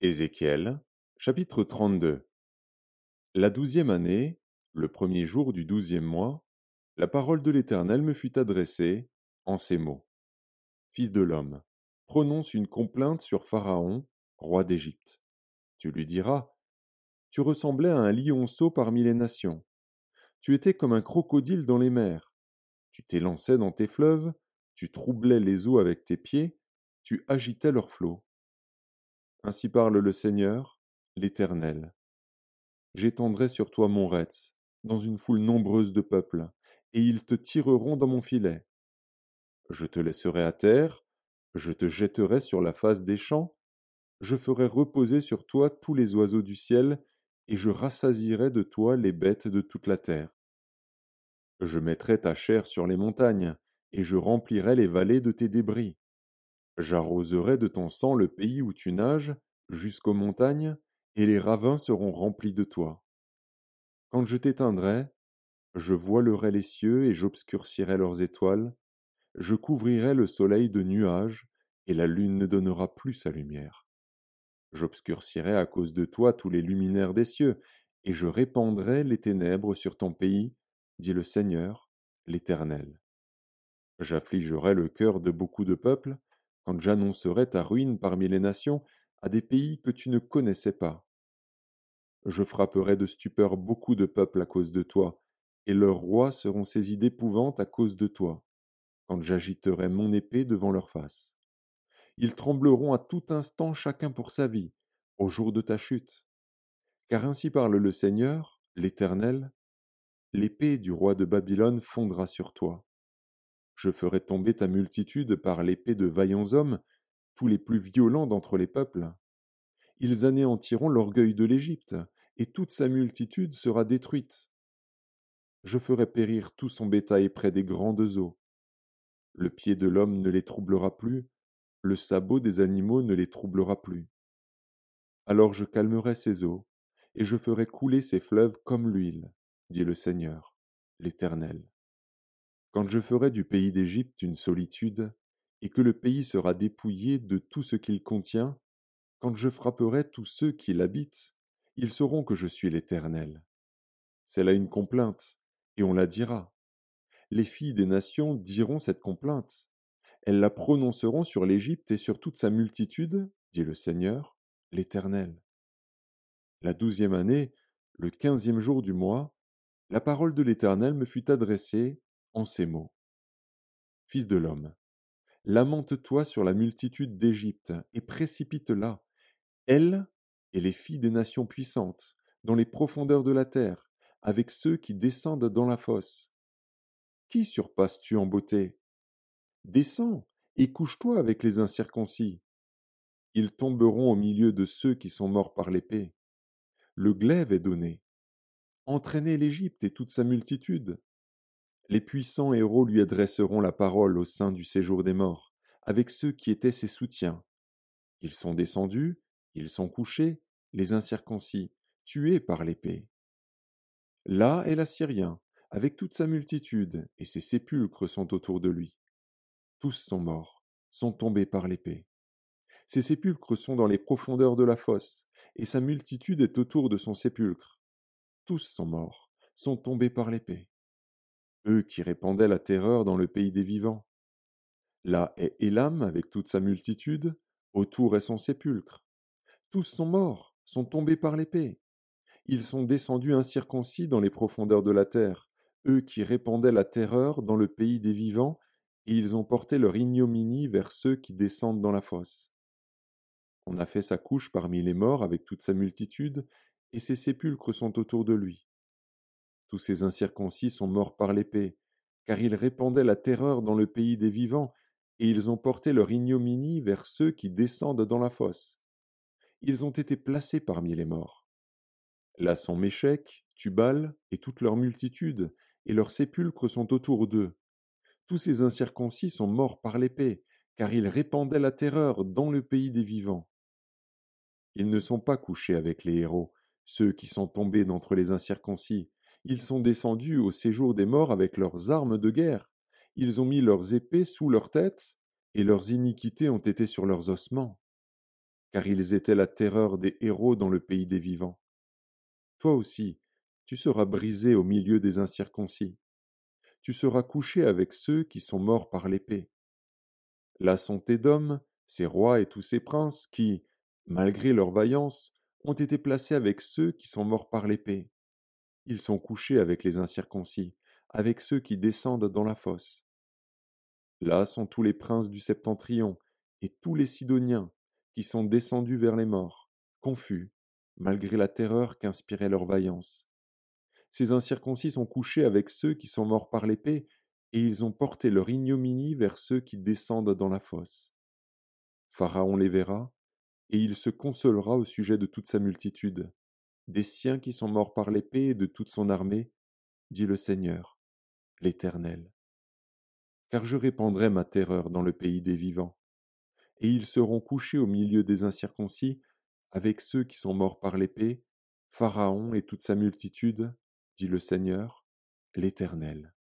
Ézéchiel, chapitre 32. La 12e année, le premier jour du 12e mois, la parole de l'Éternel me fut adressée en ces mots. Fils de l'homme, prononce une complainte sur Pharaon, roi d'Égypte. Tu lui diras, tu ressemblais à un lionceau parmi les nations. Tu étais comme un crocodile dans les mers. Tu t'élançais dans tes fleuves, tu troublais les eaux avec tes pieds, tu agitais leurs flots. Ainsi parle le Seigneur, l'Éternel. J'étendrai sur toi mon retz, dans une foule nombreuse de peuples, et ils te tireront dans mon filet. Je te laisserai à terre, je te jetterai sur la face des champs, je ferai reposer sur toi tous les oiseaux du ciel, et je rassasierai de toi les bêtes de toute la terre. Je mettrai ta chair sur les montagnes, et je remplirai les vallées de tes débris. J'arroserai de ton sang le pays où tu nages, jusqu'aux montagnes, et les ravins seront remplis de toi. Quand je t'éteindrai, je voilerai les cieux et j'obscurcirai leurs étoiles, je couvrirai le soleil de nuages, et la lune ne donnera plus sa lumière. J'obscurcirai à cause de toi tous les luminaires des cieux, et je répandrai les ténèbres sur ton pays, dit le Seigneur, l'Éternel. J'affligerai le cœur de beaucoup de peuples, quand j'annoncerai ta ruine parmi les nations, à des pays que tu ne connaissais pas. Je frapperai de stupeur beaucoup de peuples à cause de toi, et leurs rois seront saisis d'épouvante à cause de toi, quand j'agiterai mon épée devant leur face. Ils trembleront à tout instant chacun pour sa vie, au jour de ta chute. Car ainsi parle le Seigneur, l'Éternel, l'épée du roi de Babylone fondra sur toi. Je ferai tomber ta multitude par l'épée de vaillants hommes, tous les plus violents d'entre les peuples. Ils anéantiront l'orgueil de l'Égypte, et toute sa multitude sera détruite. Je ferai périr tout son bétail près des grandes eaux. Le pied de l'homme ne les troublera plus, le sabot des animaux ne les troublera plus. Alors je calmerai ces eaux, et je ferai couler ces fleuves comme l'huile, dit le Seigneur, l'Éternel. Quand je ferai du pays d'Égypte une solitude, et que le pays sera dépouillé de tout ce qu'il contient, quand je frapperai tous ceux qui l'habitent, ils sauront que je suis l'Éternel. C'est là une complainte, et on la dira. Les filles des nations diront cette complainte. Elles la prononceront sur l'Égypte et sur toute sa multitude, dit le Seigneur, l'Éternel. La 12e année, le 15e jour du mois, la parole de l'Éternel me fut adressée en ces mots. Fils de l'homme, lamente-toi sur la multitude d'Égypte et précipite-la, elle et les filles des nations puissantes, dans les profondeurs de la terre, avec ceux qui descendent dans la fosse. Qui surpasses-tu en beauté? Descends et couche-toi avec les incirconcis. Ils tomberont au milieu de ceux qui sont morts par l'épée. Le glaive est donné. Entraînez l'Égypte et toute sa multitude. Les puissants héros lui adresseront la parole au sein du séjour des morts, avec ceux qui étaient ses soutiens. Ils sont descendus, ils sont couchés, les incirconcis, tués par l'épée. Là est l'Assyrien, avec toute sa multitude, et ses sépulcres sont autour de lui. Tous sont morts, sont tombés par l'épée. Ses sépulcres sont dans les profondeurs de la fosse, et sa multitude est autour de son sépulcre. Tous sont morts, sont tombés par l'épée. Eux qui répandaient la terreur dans le pays des vivants. Là est Élam avec toute sa multitude, autour est son sépulcre. Tous sont morts, sont tombés par l'épée. Ils sont descendus incirconcis dans les profondeurs de la terre, eux qui répandaient la terreur dans le pays des vivants, et ils ont porté leur ignominie vers ceux qui descendent dans la fosse. On a fait sa couche parmi les morts avec toute sa multitude, et ses sépulcres sont autour de lui. Tous ces incirconcis sont morts par l'épée, car ils répandaient la terreur dans le pays des vivants, et ils ont porté leur ignominie vers ceux qui descendent dans la fosse. Ils ont été placés parmi les morts. Là sont Méchec, Tubal et toute leur multitude, et leurs sépulcres sont autour d'eux. Tous ces incirconcis sont morts par l'épée, car ils répandaient la terreur dans le pays des vivants. Ils ne sont pas couchés avec les héros, ceux qui sont tombés d'entre les incirconcis. Ils sont descendus au séjour des morts avec leurs armes de guerre. Ils ont mis leurs épées sous leurs têtes, et leurs iniquités ont été sur leurs ossements. car ils étaient la terreur des héros dans le pays des vivants. Toi aussi, tu seras brisé au milieu des incirconcis. Tu seras couché avec ceux qui sont morts par l'épée. Là sont Édom, ses rois et tous ses princes qui, malgré leur vaillance, ont été placés avec ceux qui sont morts par l'épée. Ils sont couchés avec les incirconcis, avec ceux qui descendent dans la fosse. Là sont tous les princes du septentrion et tous les Sidoniens qui sont descendus vers les morts, confus, malgré la terreur qu'inspirait leur vaillance. Ces incirconcis sont couchés avec ceux qui sont morts par l'épée, et ils ont porté leur ignominie vers ceux qui descendent dans la fosse. Pharaon les verra, et il se consolera au sujet de toute sa multitude, des siens qui sont morts par l'épée et de toute son armée, dit le Seigneur, l'Éternel. Car je répandrai ma terreur dans le pays des vivants, et ils seront couchés au milieu des incirconcis, avec ceux qui sont morts par l'épée, Pharaon et toute sa multitude, dit le Seigneur, l'Éternel.